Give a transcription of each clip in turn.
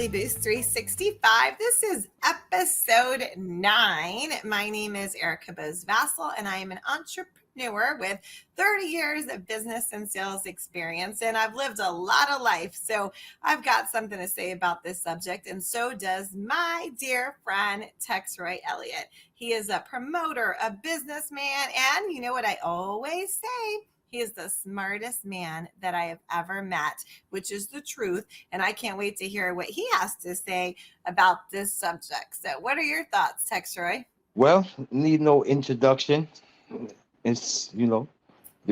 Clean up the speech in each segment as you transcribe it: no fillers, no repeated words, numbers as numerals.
Daily Boost 365. This is episode 9. My name is Erica Bose Vassal, and I am an entrepreneur with 30 years of business and sales experience, and I've lived a lot of life. So I've got something to say about this subject, and so does my dear friend Texroy Elliott. He is a promoter, a businessman, and you know what I always say? He is the smartest man that I have ever met, which is the truth. And I can't wait to hear what he has to say about this subject. So, what are your thoughts, Texroy? Well, need no introduction. It's, the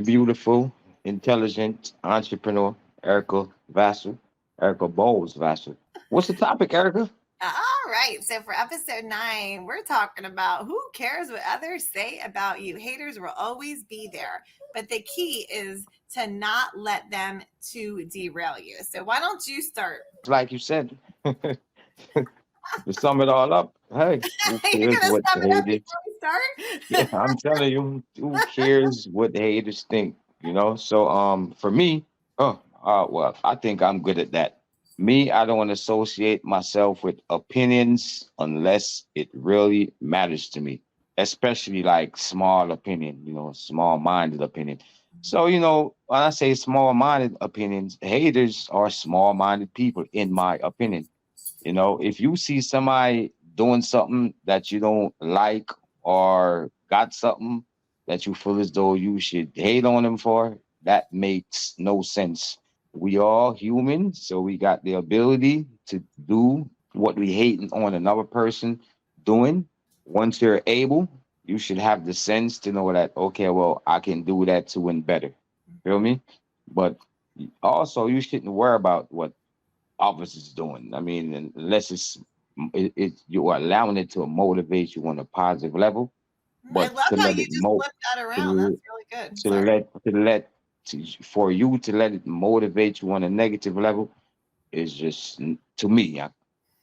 beautiful, intelligent entrepreneur, Erica Vassal, Erica Bowles Vassal. What's the topic, Erica? All right. So, for episode 9, we're talking about who cares what others say about you. Haters will always be there. But the key is to not let them to derail you. So, why don't you start? Like you said, to sum it all up, hey, who You're cares going to what sum the it up haters? before we Yeah, start? I'm telling you, who cares what the haters think? So, for me, well, I think I'm good at that. Me, I don't associate myself with opinions unless it really matters to me, especially like small opinion, small-minded opinion. So, when I say small-minded opinions, haters are small-minded people, in my opinion. If you see somebody doing something that you don't like or got something that you feel as though you should hate on them for, that makes no sense. We all human, so we got the ability to do what we hate on another person doing. Once you're able, you should have the sense to know that, okay, well, I can do that too and better. Feel me? But also, you shouldn't worry about what others is doing. I mean, unless you are allowing it to motivate you on a positive level, I but love to how let you it just mo flip that around. That's to really good. to Sorry. for you to let it motivate you on a negative level is just to me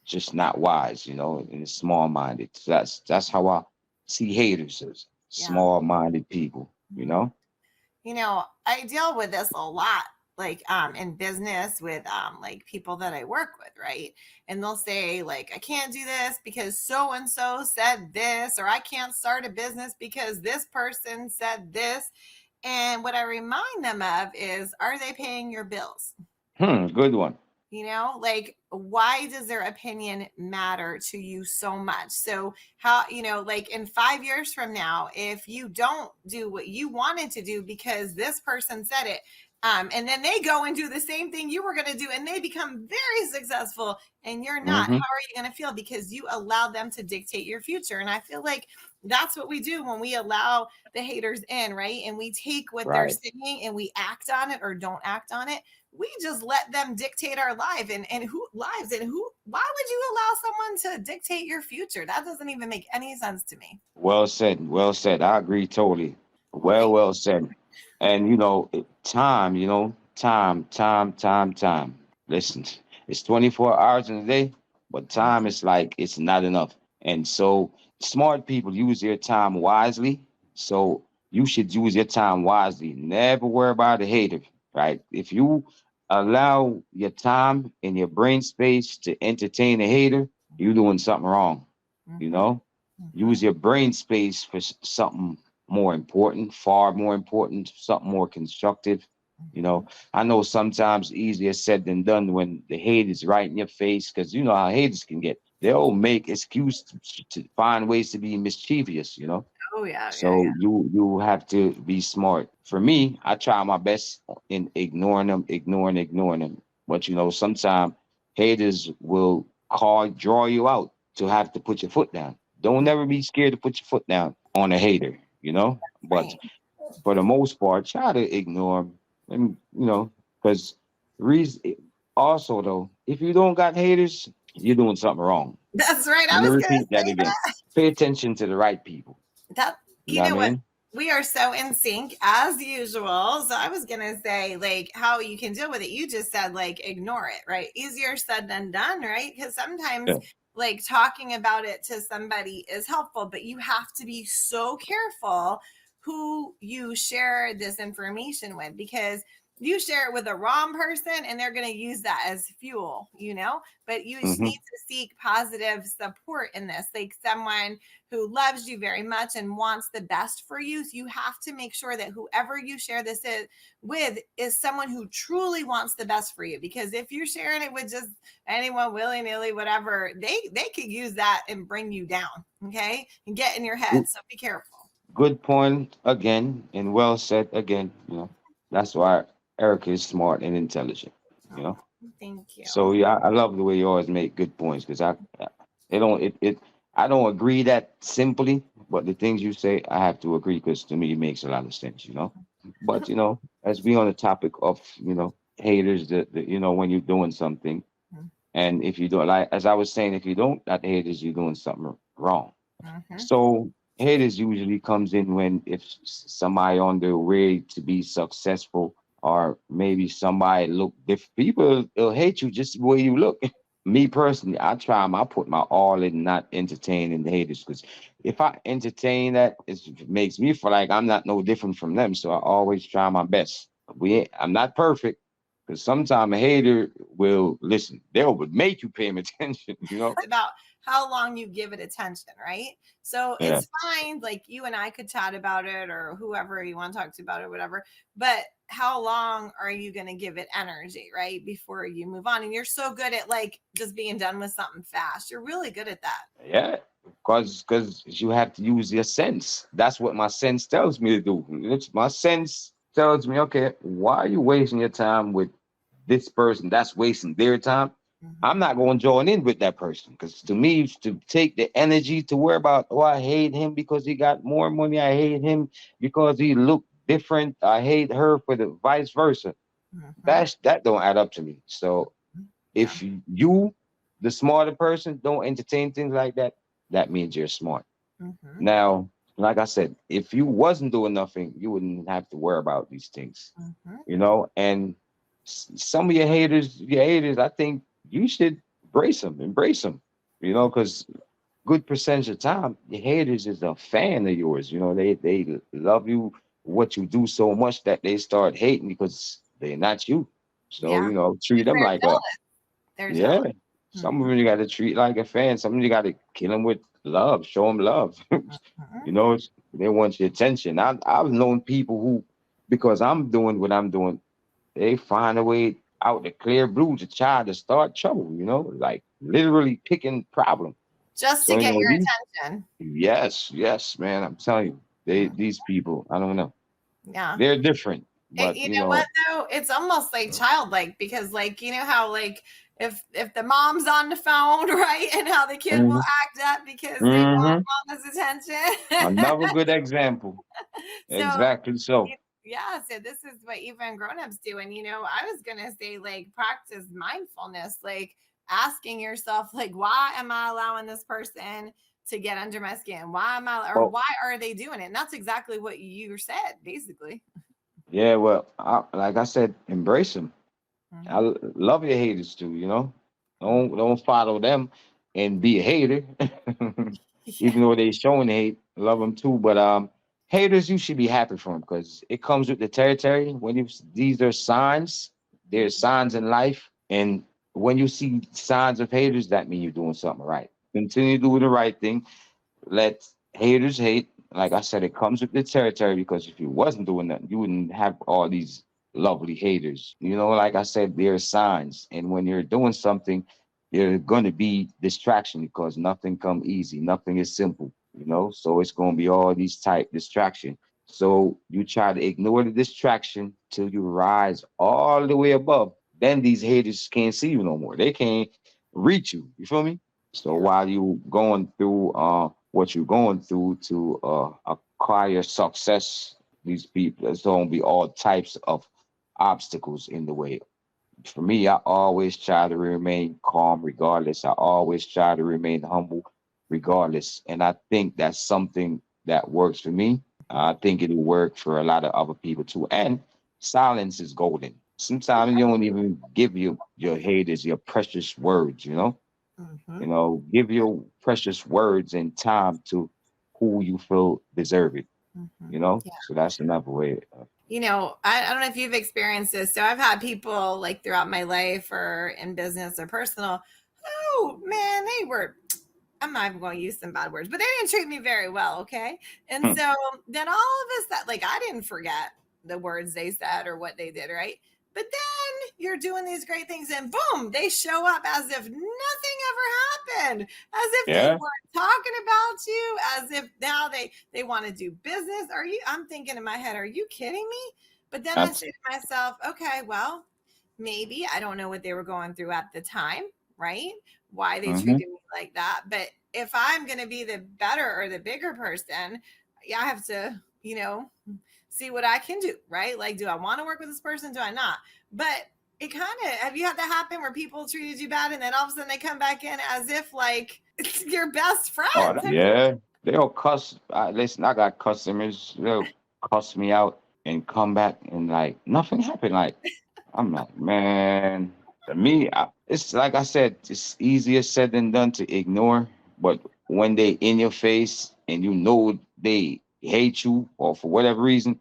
just not wise, and it's small minded. So that's how I see haters as Yeah. small minded people, Mhm. I deal with this a lot, like in business with like people that I work with, right? And they'll say like, I can't do this because so and so said this, or I can't start a business because this person said this. And what I remind them of is, are they paying your bills? Good one. Like, why does their opinion matter to you so much? So how, like in 5 years from now, if you don't do what you wanted to do because this person said it, and then they go and do the same thing you were going to do and they become very successful and you're not, how Hmm. are you going to feel? Because you allow them to dictate your future. And I feel like that's what we do when we allow the haters in, right? And we take what they're Right. saying and we act on it or don't act on it. We just let them dictate our life and who lives and who, why would you allow someone to dictate your future? That doesn't even make any sense to me. Well said. Well said. I agree totally. Well, Well, thank well said. And time, time. Listen, it's 24 hours in a day, but you. time is like it's not enough. And so smart people use their time wisely. So you should use your time wisely. Never worry about a hater, right? If you allow your time and your brain space to entertain a hater, you're doing something wrong, you Mm-hmm, know? mm-hmm, Use your brain space for something more important, far more important, something more constructive. mm-hmm. I know sometimes easier said than done when the hate is right in your face, because you know how haters can get. They'll make excuse to find ways to be mischievous. Oh yeah, yeah, So you have to be smart. For me, I try my best in ignoring them, ignoring them. But sometimes haters will draw you out to have to put your foot down. Don't yeah. ever be scared to put your foot down on a hater. But Right. for the most part, try to ignore them. And because reason also though, if you don't got haters, you're doing something wrong. That's right. I Let me was gonna repeat that say again. Pay attention to the right people. that. You You know what know I what? mean? We are so in sync as usual. So I was gonna say like how you can deal with it. You just said like ignore it, right? Easier said than done, right? Because sometimes Yeah. like talking about it to somebody is helpful, but you have to be so careful who you share this information with because you share it with a wrong person and they're going to use that as fuel, you know? But you just need Hmm. to seek positive support in this, like someone who loves you very much and wants the best for you. So you have to make sure that whoever you share this with is someone who truly wants the best for you. Because if you're sharing it with just anyone willy nilly, whatever, they could use that and bring you down, okay, and get in your head. So be careful. Good point again, and well said again. That's why Erica is smart and intelligent. You Oh, know, thank you. so yeah, I love the way you always make good points because it don't it I don't agree that simply, but the things you say I have to agree because to me it makes a lot of sense. But as we on the topic of haters, that when you're doing something, and if you don't, like as I was saying, if you don't got haters, you're doing something wrong. Mm-hmm. So haters usually comes in when if somebody on their way to be successful, or maybe somebody look different. People will hate you just the way you look. Me personally, I put my all in not entertaining the haters, because if I entertain that, it makes me feel like I'm not no different from them. So I always try my best. I'm not perfect, because sometimes a hater will listen. They'll make you pay them attention. About how long you give it attention, right? So Yeah. it's fine. Like you and I could chat about it or whoever you want to talk to about it, whatever. But how long are you going to give it energy, right? Before you move on. And you're so good at like just being done with something fast. You're really good at that. Yeah, because you have to use your sense. That's what my sense tells me to do. My sense tells me, okay, why are you wasting your time with this person that's wasting their time? I'm Mm-hmm. not going to join in with that person, because to me, to take the energy to worry about, oh, I hate him because he got more money. I hate him because he looked different. I hate her for the vice versa. Mm-hmm. That don't add up to me. So Yeah. if you, the smarter person, don't entertain things like that, that means you're smart. Mm-hmm. Now, like I said, if you wasn't doing nothing, you wouldn't have to worry about these things, Mm-hmm. And some of your haters, I think you should embrace them, because good percentage of time, your haters is a fan of yours. They love you, what you do so much that they start hating because they're not you. So, Yeah. treat Because them they're like a jealous. They're yeah. jealous. Some of Mm-hmm. them you got to treat like a fan. Some of them you got to kill them with love, show them love. Mm-hmm. They want your attention. I've known people who, because I'm doing what I'm doing, they find a way out the clear blue to try to start trouble. Like literally picking problem. Just to So get your these, attention. yes, yes, man. I'm telling you, these people, I don't know, Yeah. they're different, but You know what though? It's almost like childlike because like you know how like if the mom's on the phone, right, and how the kid will hmm act up because they want hmm mama's attention. another good example. So Exactly so. yeah, so this is what even grown-ups do. And I was gonna say like practice mindfulness, like asking yourself, like, why am I allowing this person to get under my skin? Why am I or Well, why are they doing it? And that's exactly what you said, basically. yeah, well, like I said, embrace them. Hmm. Love your haters too. Hmm. Don't follow them and be a hater, Yeah. even though they showing hate. Love them too, but haters you should be happy for them, because it comes with the territory. When these are signs, there's signs in life, and when you see signs of haters, that means you're doing something right. Continue doing the right thing. Let haters hate. Like I said, it comes with the territory, because if you wasn't doing that, you wouldn't have all these lovely haters. Like I said, there are signs. And when you're doing something, there's gonna be distraction, because nothing come easy. Nothing is simple, So it's gonna be all these type distraction. So you try to ignore the distraction till you rise all the way above. Then these haters can't see you no more. They can't reach you. You feel me? So Yeah. while you going through what you're going through to acquire success, these people, there's going to be all types of obstacles in the way. For me, I always try to remain calm regardless. I always try to remain humble regardless. And I think that's something that works for me. I think it'll work for a lot of other people too. And silence is golden. Sometimes you don't even give your haters your precious words. Hmm. Give your precious words and time to who you feel deserve it. Hmm. So that's another way. I don't know if you've experienced this. So I've had people like throughout my life or in business or personal. Oh man, they were, I'm not even going to use some bad words, but they didn't treat me very well. Okay. And Hmm. so then all of us that, like, I didn't forget the words they said or what they did, right? But then you're doing these great things and boom, they show up as if nothing ever happened, as if they Yeah. weren't talking about you, as if now they want to do business. Are you, I'm thinking in my head, are you kidding me? But then I That's. say to myself, okay, well, maybe I don't know what they were going through at the time, right? Why they Hmm. treated me like that. But if I'm going to be the better or the bigger person, yeah, I have to, see what I can do, right? Like, do I want to work with this person? Do I not? But it kind of, have you had that happen where people treated you bad and then all of a sudden they come back in as if like it's your best Oh, friends? yeah. They'll cuss. Listen, I got customers. They'll cuss me out and come back and like nothing happened. Like I'm like, man. To me, it's like I said, it's easier said than done to ignore. But when they in your face and you know they hate you or for whatever reason,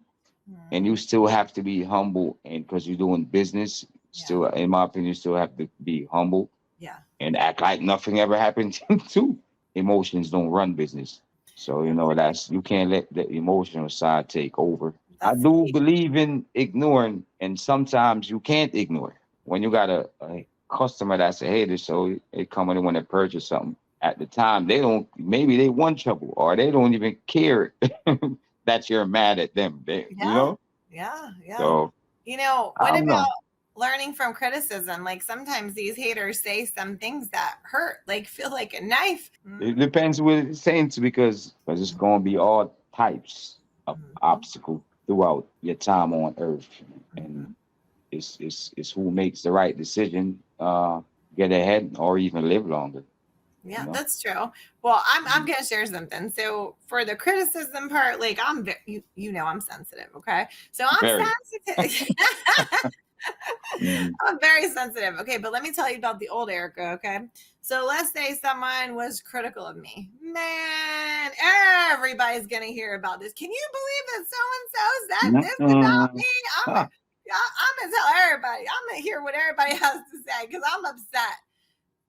and you Mhm. still have to be humble, and because you're doing business, Yeah. still, in my opinion, you still have to be humble Yeah. and act like nothing ever happened too. Emotions don't run business. So, that's you can't let the emotional side take over. I That's do key. believe in ignoring, and sometimes you can't ignore. When you got a customer that's a hater, so they come in and want to purchase something. At the time, they don't, maybe they want trouble or they don't even care that you're mad at them. They, Yeah. Yeah. Yeah. so I What don't know. about learning from criticism? Like sometimes these haters say some things that hurt, like feel like a knife. It depends what it's saying to because it's gonna be all types of Mm-hmm. obstacle throughout your time on Earth, and Mm-hmm. it's who makes the right decision, get ahead or even live longer. You Yeah, know, that's true. Well, I'm Mhm. gonna share something. So for the criticism part, like I'm sensitive. Okay, so Very. I'm sensitive. Mhm. I'm very sensitive. Okay, but let me tell you about the old Erica. Okay, so let's say someone was critical of me. Man, everybody's gonna hear about this. Can you believe that so and so said this about Mm-mm. me? Huh. I'm gonna tell everybody. I'm gonna hear what everybody has to say because I'm upset.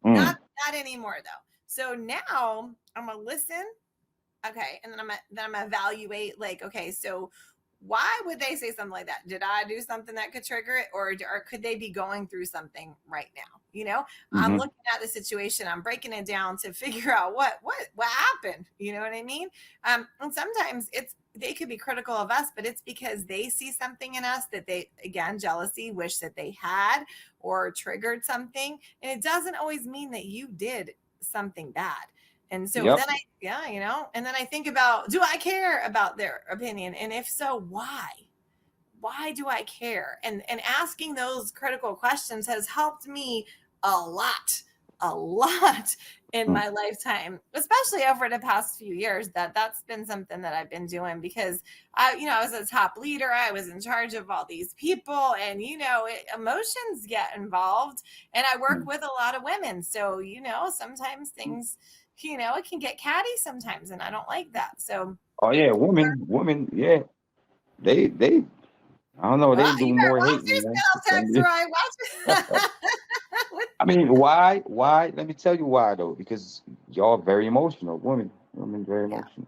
Mm. Not anymore though. So now I'm gonna listen. Okay, and then I'm gonna evaluate. Like, okay, so why would they say something like that? Did I do something that could trigger it, or could they be going through something right now? I'm Mm-hmm. looking at the situation. I'm breaking it down to figure out what happened. You know what I mean? And sometimes they could be critical of us, but it's because they see something in us that they, again, jealousy, wish that they had, or triggered something, and it doesn't always mean that you did something bad. And so then Yep. yeah, and then I think about, do I care about their opinion? And if so, why? Why do I care? And asking those critical questions has helped me a lot, a lot in Mm. my lifetime, especially over the past few years. That's been something that I've been doing because I was a top leader. I was in charge of all these people, and emotions get involved. And I work Mm. with a lot of women, so sometimes things, it can get catty sometimes, and I don't like that. So Oh yeah, women, yeah, they. I don't know, well, they do you better more watch hating yourself, than Tex me. Roy. Watch. I mean, why? Why? Let me tell you why though. Because y'all very emotional. Women very Yeah. emotional.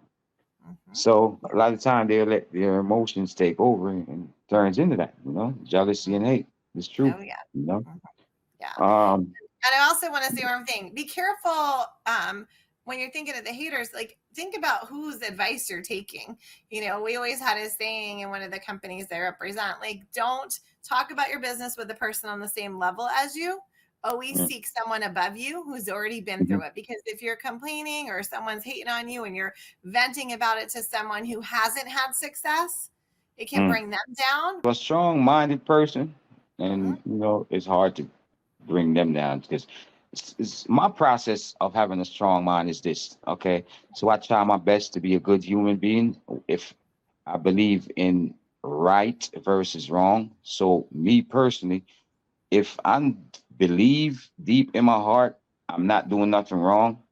Hmm. So Yeah. a lot of time they'll let their emotions take over and turns into that. Jealousy and hate. It's true. Oh yeah. You know. Mhm. Yeah. Um. And I also want to say one thing. Be careful when you're thinking of the haters, like think about whose advice you're taking. We always had a saying in one of the companies they represent, like, don't talk about your business with the person on the same level as you. Always Mm. seek someone above you who's already been Mhm. through it. Because if you're complaining or someone's hating on you and you're venting about it to someone who hasn't had success, it can Mm. bring them down. A strong-minded person, Mhm. and it's hard to bring them down because it's my process of having a strong mind is this. Okay, so I try my best to be a good human being. If I believe in right versus wrong, so me personally, if I believe deep in my heart I'm not doing nothing wrong,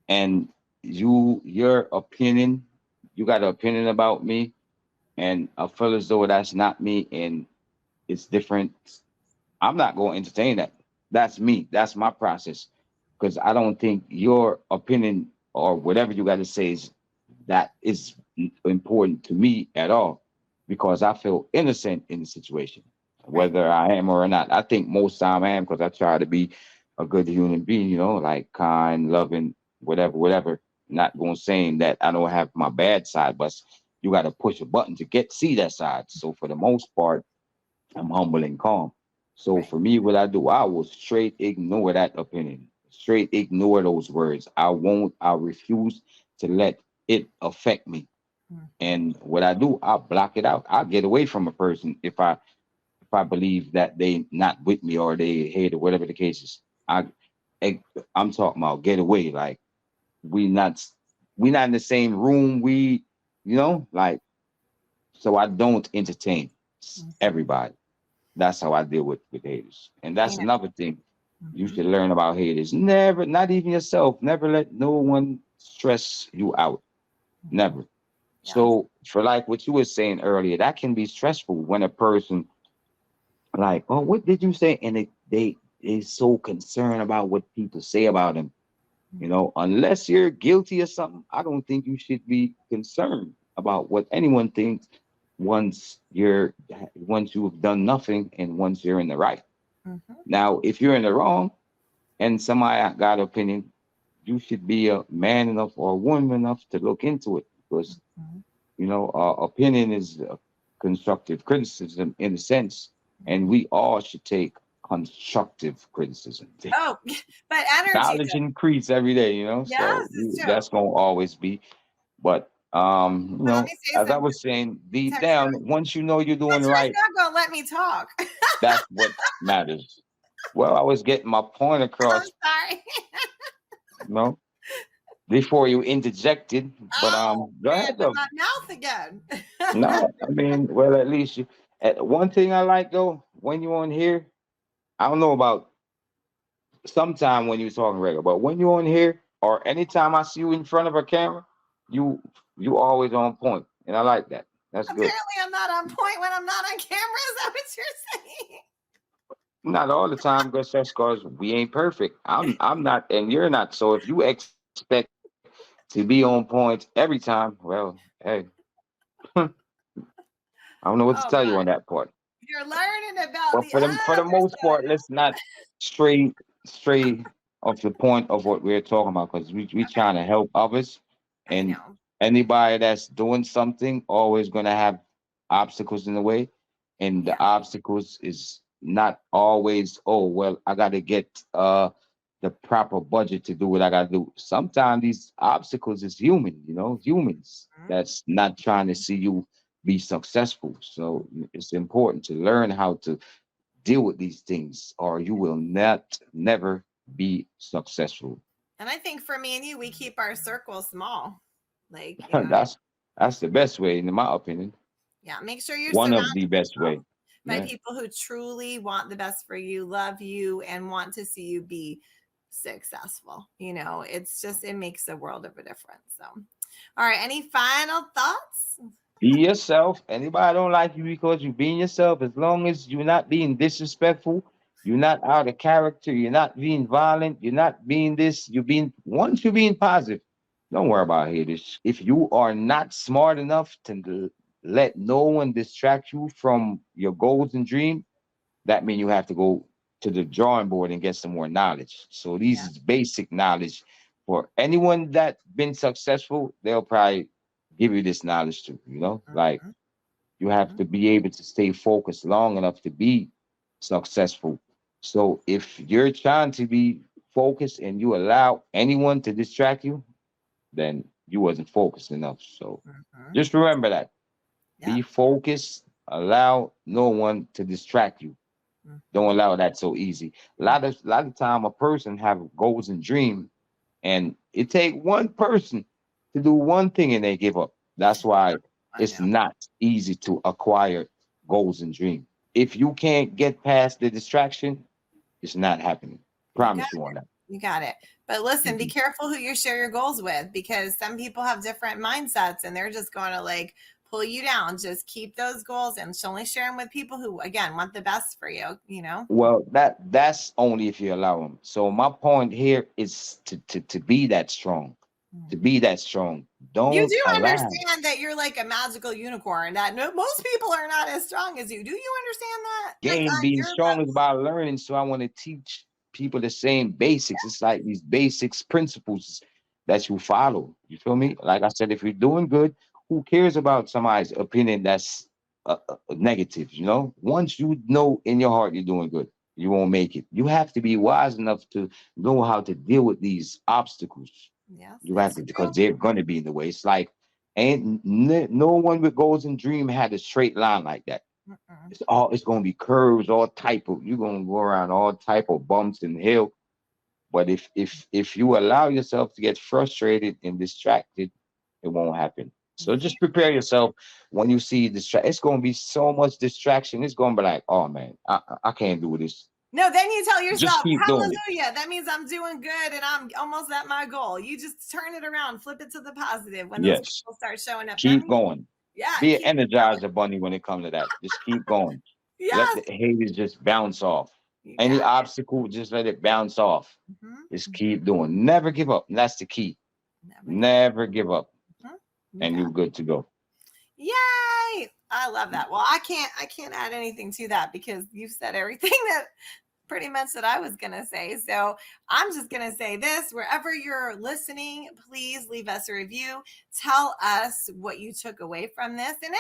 and your opinion, you got an opinion about me, and I feel as though that's not me and it's different, I'm not going to entertain that. That's me. That's my process. Because I don't think your opinion or whatever you got to say is important to me at all. Because I feel innocent in the situation, Right. whether I am or not. I think most time I am because I try to be a good human being, like kind, loving, whatever, whatever. Not going saying that I don't have my bad side, but you got to push a button to see that side. So for the most part, I'm humble and calm. So Right. for me, what I do, I will straight ignore that opinion, straight ignore those words. I refuse to let it affect me. Mhm. And what I do, I block it out. I get away from a person if I believe that they not with me or they hate or whatever the case is. I I'm talking about get away. Like we not we not in the same room. Like so I don't entertain Mhm. everybody. That's how I deal with haters. And You that's know. another thing you Mhm. should learn about haters. Never, not even yourself, never let no one stress you out. Mhm. Never. Yes. So for like what you were saying earlier, that can be stressful when a person like, oh, what did you say? And they is so concerned about what people say about them. Unless you're guilty of something, I don't think you should be concerned about what anyone thinks once you've done nothing and once you're in the right. Mhm. Now, if you're in the wrong and somebody got opinion, you should be a man enough or a woman enough to look into it because Mhm. opinion is constructive criticism in a sense, and we all should take constructive criticism. Oh, but energy Knowledge does. increase every day, Yes, so it's true. that's gonna always be. But But let me say as I something. was saying, deep Text down, once you know you're but doing you're right, not gonna let me talk. that's what matters. Well, I was getting my point I'm across, sorry. you know, before you interjected. But Oh, go ran ahead to though. my mouth again. No, I mean, well, at least one thing I like though, when you're on here, I don't know about sometime when you're talking regular, but when you're on here or anytime I see you in front of a camera, you you always on point, and I like that. That's good. Apparently, I'm not on point when I'm not on camera. Is that what you're saying? Not all the time, because that's because we ain't perfect. I'm not, and you're not. So if you expect to be on point every time, well, hey, I don't know what to tell Oh you on my! that part. You're learning about But the for the other most part, side. let's not stray off the point of what we're talking about because we Okay, trying to help others, I and know. anybody that's doing something always gonna have obstacles in the way, and Yeah. the obstacles is not always, oh well, I got to get the proper budget to do what I got to do. Sometimes these obstacles is humans Mhm. that's not trying to see you be successful. So it's important to learn how to deal with these things, or you will not never be successful. And I think for me and you, we keep our circle small. Like, that's that's the best way, in my opinion. yeah, make sure you're One of surrounded the best way. by Yeah. people who truly want the best for you, love you, and want to see you be successful. It's just, it makes a world of a difference. So, all right, any final thoughts? Be yourself. Anybody don't like you because you being yourself, as long as you're not being disrespectful, you're not out of character, you're not being violent, you're not being this, once you're being positive, don't worry about haters. If you are not smart enough to let no one distract you from your goals and dreams, that means you have to go to the drawing board and get some more knowledge. So these Yeah. is basic knowledge for anyone that been successful. They'll probably give you this knowledge too. Like Mhm, you have mhm. to be able to stay focused long enough to be successful. So if you're trying to be focused and you allow anyone to distract you, then you wasn't focused enough. So Mhm. just remember that. Yeah. Be focused. Allow no one to distract you. Don't Mhm, allow that so easy. A lot of time a person have goals and dream, and it take one person to do one thing and they give up. That's why I it's know. not easy to acquire goals and dream. If you can't get past the distraction, it's not happening. You got Promise you on that. You got it. But listen, be Mhm. careful who you share your goals with because some people have different mindsets and they're just going to like pull you down. Just keep those goals and only share them with people who, again, want the best for you, you know? Well, that's only if you allow them. So my point here is to be that strong, to be that strong. You Don't do allow. understand that you're like a magical unicorn, that most people are not as strong as you. Do you understand that? Like Game on being your strong is level? about learning. So I want to teach people the same basics. It's like these basics principles that you follow. You feel me? Like I said, if you're doing good, who cares about somebody's opinion that's negative? You know, once you know in your heart you're doing good, you won't make it. You have to be wise enough to know how to deal with these obstacles. Yes, You have it's to, because true. they're going to be in the way. It's like, no one with goals and dream had a straight line like that. Mm-mm. It's gonna be curves, all type of, you're gonna go around all type of bumps and hill. But if you allow yourself to get frustrated and distracted, it won't happen. So Yeah. just prepare yourself when you see distract. It's gonna be so much distraction. It's gonna be like, oh man, I can't do this. No, then you tell Just yourself, keep doing it. hallelujah. That means I'm doing good and I'm almost at my goal. You just turn it around, flip it to the positive when those Yes, people start showing up. That keep means, going. yeah, Be keep an going. energizer bunny when it comes to that. Just keep going. Let Yes. the haters just bounce off. You Any got obstacle, just let it bounce off. it. Just Mm-hmm. keep doing. Never give up. And that's the key. Never give up. Never give up. Mhm. You And got you're good to go. Yay! I love that. Well, I can't add anything to that because you've said everything that pretty much that I was going to say. So I'm just going to say this wherever you're listening, please leave us a review. Tell us what you took away from this and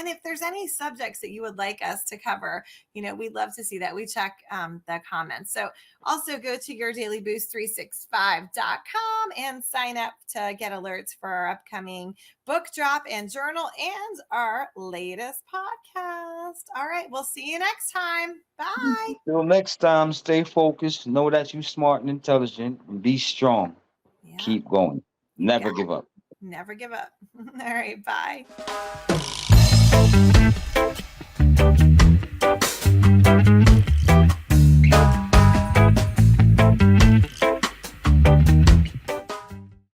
if there's any subjects that you would like us to cover, we'd love to see that. We check the comments. So also go to yourdailyboost365.com and sign up to get alerts for our upcoming book drop and journal and our latest podcast. All right. We'll see you next time. Bye. Till next time, stay focused. Know that you're smart and intelligent and be strong. Yeah, Keep going. you got Never give up. it. Never give up. All right. Bye.